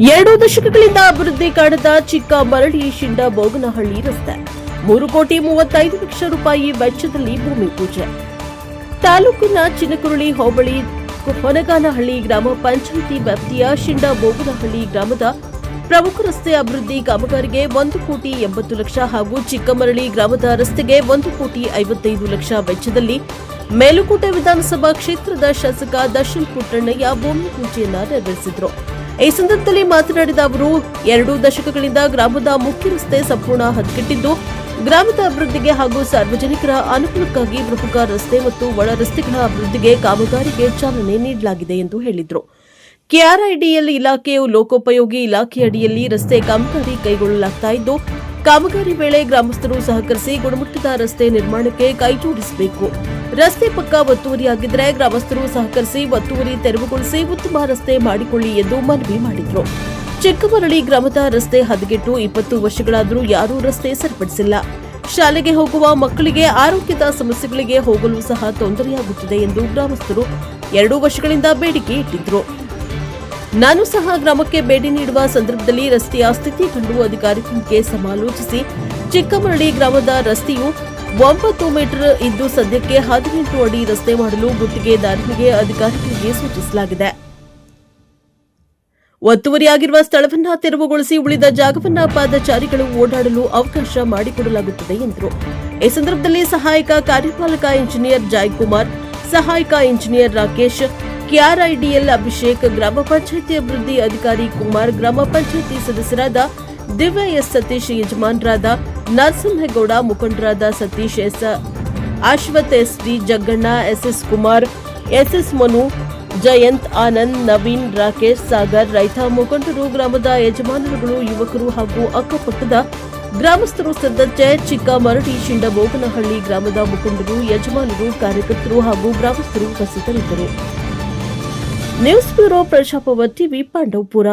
2 ದಶಕಗಳಿಂದ ಅಭಿವೃದ್ಧಿ ಕಾಣದ ಚಿಕ್ಕಮರಳಿ ಶಿಂಡಬೋಗನಹಳ್ಳಿ ರಸ್ತೆ 3,35,00,000 ರೂಪಾಯಿ ವೆಚ್ಚದಲ್ಲಿ ಭೂಮಿ ಪೂಜೆ. ತಾಲೂಕಿನ ಚಿನಕುರಳಿ ಹೋಬಳಿ ಹೊನಗಾನಹಳ್ಳಿ ಗ್ರಾಮ ಪಂಚಾಯಿತಿ ವ್ಯಾಪ್ತಿಯ ಶಿಂಡಬೋಗನಹಳ್ಳಿ ಗ್ರಾಮದ ಪ್ರಮುಖ ರಸ್ತೆ ಅಭಿವೃದ್ಧಿ ಕಾಮಗಾರಿಗೆ 1,80,00,000 ಹಾಗೂ ಚಿಕ್ಕಮರಳಿ ಗ್ರಾಮದ ರಸ್ತೆಗೆ 1,55,00,000 ವೆಚ್ಚದಲ್ಲಿ ಮೇಲುಕೋಟೆ ವಿಧಾನಸಭಾ ಕ್ಷೇತ್ರದ ಶಾಸಕ ದರ್ಶನ್ ಪುಟ್ಟಣ್ಣಯ್ಯ ಭೂಮಿ ಪೂಜೆಯನ್ನು ನೆರವೇರಿಸಿದರು. ಈ ಸಂದರ್ಭದಲ್ಲಿ ಮಾತನಾಡಿದ ಅವರು 2 ದಶಕಗಳಿಂದ ಗ್ರಾಮದ ಮುಖ್ಯ ರಸ್ತೆ ಸಂಪೂರ್ಣ ಹದಗೆಟ್ಟಿದ್ದು, ಗ್ರಾಮದ ಅಭಿವೃದ್ಧಿಗೆ ಹಾಗೂ ಸಾರ್ವಜನಿಕರ ಅನುಕೂಲಕ್ಕಾಗಿ ಪ್ರಮುಖ ರಸ್ತೆ ಮತ್ತು ಒಳ ರಸ್ತೆಗಳ ಅಭಿವೃದ್ಧಿಗೆ ಕಾಮಗಾರಿಗೆ ಚಾಲನೆ ನೀಡಲಾಗಿದೆ ಎಂದು ಹೇಳಿದರು. ಕೆಆರ್ಐಡಿಎಲ್ ಇಲಾಖೆಯು ಲೋಕೋಪಯೋಗಿ ಇಲಾಖೆ ಅಡಿಯಲ್ಲಿ ರಸ್ತೆ ಕಾಮಗಾರಿ ಕೈಗೊಳ್ಳಲಾಗುತ್ತಿದ್ದು, ಕಾಮಗಾರಿ ವೇಳೆ ಗ್ರಾಮಸ್ಥರು ಸಹಕರಿಸಿ ಗುಣಮಟ್ಟದ ರಸ್ತೆ ನಿರ್ಮಾಣಕ್ಕೆ ಕೈಜೋಡಿಸಬೇಕು. ರಸ್ತೆ ಪಕ್ಕ ಒತ್ತುವರಿಯಾಗಿದ್ದರೆ ಗ್ರಾಮಸ್ಥರು ಸಹಕರಿಸಿ ಒತ್ತುವರಿ ತೆರವುಗೊಳಿಸಿ ಉತ್ತಮ ರಸ್ತೆ ಮಾಡಿಕೊಳ್ಳಿ ಎಂದು ಮನವಿ ಮಾಡಿದರು. ಚಿಕ್ಕಮರಳಿ ಗ್ರಾಮದ ರಸ್ತೆ ಹದಗೆಟ್ಟು 20 ವರ್ಷಗಳಾದರೂ ಯಾರೂ ರಸ್ತೆ ಸರಿಪಡಿಸಿಲ್ಲ. ಶಾಲೆಗೆ ಹೋಗುವ ಮಕ್ಕಳಿಗೆ ಆರೋಗ್ಯದ ಸಮಸ್ಯೆಗಳಿಗೆ ಹೋಗಲು ಸಹ ತೊಂದರೆಯಾಗುತ್ತಿದೆ ಎಂದು ಗ್ರಾಮಸ್ಥರು 2 ವರ್ಷಗಳಿಂದ ಬೇಡಿಕೆ ಇಟ್ಟಿದ್ದರು. ನಾನು ಸಹ ಗ್ರಾಮಕ್ಕೆ ಭೇಟಿ ನೀಡುವ ಸಂದರ್ಭದಲ್ಲಿ ರಸ್ತೆಯ ಸ್ಥಿತಿ ಕಂಡು ಅಧಿಕಾರಿಗಳಿಗೆ ಸಮಾಲೋಚಿಸಿ ಚಿಕ್ಕಮರಳಿ ಗ್ರಾಮದ ರಸ್ತೆಯು 9 ಮೀಟರ್ ಇದ್ದು ಸದ್ಯಕ್ಕೆ 18 ಅಡಿ ರಸ್ತೆ ಮಾಡಲು ಗುತ್ತಿಗೆದಾರರಿಗೆ ಅಧಿಕಾರಿಗಳಿಗೆ ಸೂಚಿಸಲಾಗಿದೆ. ಒತ್ತುವರಿಯಾಗಿರುವ ಸ್ಥಳವನ್ನು ತೆರವುಗೊಳಿಸಿ ಉಳಿದ ಜಾಗವನ್ನು ಪಾದಚಾರಿಗಳು ಓಡಾಡಲು ಅವಕಾಶ ಮಾಡಿಕೊಡಲಾಗುತ್ತದೆ ಎಂದರು. ಈ ಸಂದರ್ಭದಲ್ಲಿ ಸಹಾಯಕ ಕಾರ್ಯಪಾಲಕ ಇಂಜಿನಿಯರ್ ಜಯಕುಮಾರ್, ಸಹಾಯಕ ಇಂಜಿನಿಯರ್ ರಾಕೇಶ್, ಕೆಆರ್ಐಡಿಎಲ್ ಅಭಿಷೇಕ್, ಗ್ರಾಮ ಪಂಚಾಯಿತಿ ಅಭಿವೃದ್ಧಿ ಅಧಿಕಾರಿ ಕುಮಾರ್, ಗ್ರಾಮ ಪಂಚಾಯಿತಿ ಸದಸ್ಯರಾದ ದಿವ್ಯ ಎಸ್ ಸತೀಶ್, ಯಜಮಾನರಾದ ನರಸಿಂಹೇಗೌಡ, ಮುಖಂಡರಾದ Satish S, Ashwath SD, Jagganna, SS Kumar, SS Manu, Jayanth, Anand, Naveen, Rakesh, Sagar, ರೈತ ಮುಖಂಡರು, ಗ್ರಾಮದ ಯಜಮಾನರುಗಳು, ಯುವಕರು ಹಾಗೂ ಅಕ್ಕಪಕ್ಕದ ಗ್ರಾಮಸ್ಥರು ಸೇರಿದಂತೆ ಚಿಕ್ಕಮರಳಿ ಶಿಂಡಬೋಗನಹಳ್ಳಿ ಗ್ರಾಮದ ಮುಖಂಡರು, ಯಜಮಾನರು, ಕಾರ್ಯಕರ್ತರು ಹಾಗೂ ಗ್ರಾಮಸ್ಥರು ಉಪಸ್ಥಿತರಿದ್ದರು. News bureau, Prajabhavan TV, Pandavapura.